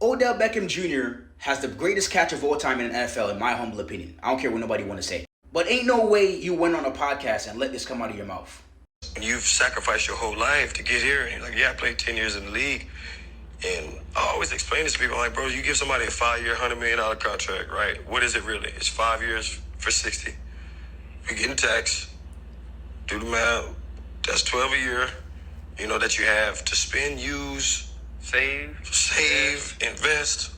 Odell Beckham Jr. has the greatest catch of all time in the NFL, in my humble opinion. I don't care what nobody want to say. But ain't no way you went on a podcast and let this come out of your mouth. You've sacrificed your whole life to get here. And you're like, yeah, I played 10 years in the league. And I always explain this to people, like, bro, you give somebody a 5-year, $100 million contract, right? What is it really? It's 5 years for 60. You're getting taxed. Do the math. That's 12 a year, that you have to spend, use, save, invest,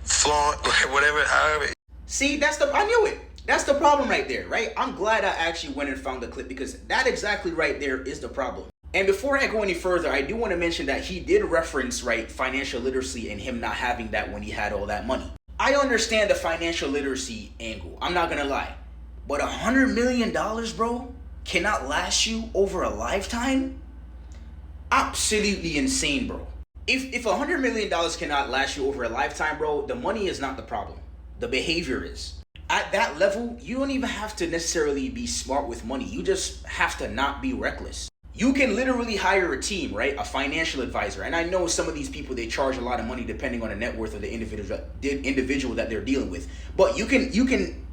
flaunt, whatever, however. See, I knew it. That's the problem right there, right? I'm glad I actually went and found the clip because that exactly right there is the problem. And before I go any further, I do want to mention that he did reference, right, financial literacy and him not having that when he had all that money. I understand the financial literacy angle. I'm not going to lie. But $100 million, bro, cannot last you over a lifetime? Absolutely insane, bro. If $100 million cannot last you over a lifetime, bro, the money is not the problem. The behavior is. At that level, you don't even have to necessarily be smart with money. You just have to not be reckless. You can literally hire a team, right? A financial advisor. And I know some of these people, they charge a lot of money depending on the net worth of the individual that they're dealing with. But you can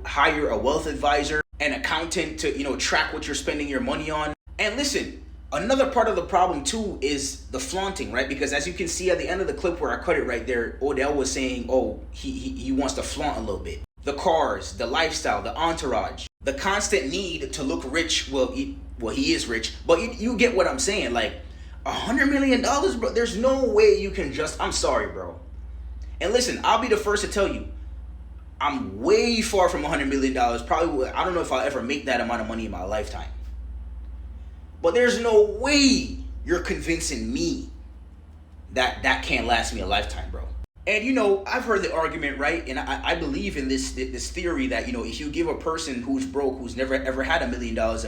hire a wealth advisor, an accountant to, track what you're spending your money on. And listen, another part of the problem too is the flaunting, right? Because as you can see at the end of the clip where I cut it right there, Odell was saying, he wants to flaunt a little bit. The cars, the lifestyle, the entourage, the constant need to look rich. Well, he is rich, but you get what I'm saying. Like $100 million, bro. There's no way you can I'm sorry, bro. And listen, I'll be the first to tell you, I'm way far from $100 million. Probably, I don't know if I'll ever make that amount of money in my lifetime. But there's no way you're convincing me that can't last me a lifetime, bro. And I've heard the argument, right? And I believe in this theory that, if you give a person who's broke, who's never ever had $1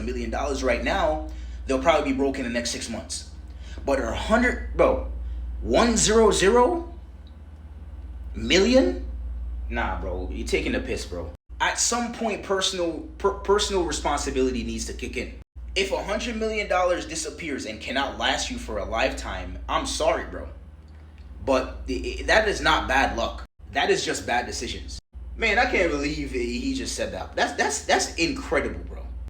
million right now, they'll probably be broke in the next 6 months. But 100 million? Nah, bro, you're taking the piss, bro. At some point, personal responsibility needs to kick in. If $100 million disappears and cannot last you for a lifetime, I'm sorry, bro. But that is not bad luck. That is just bad decisions. Man, I can't believe he just said that. That's incredible, bro.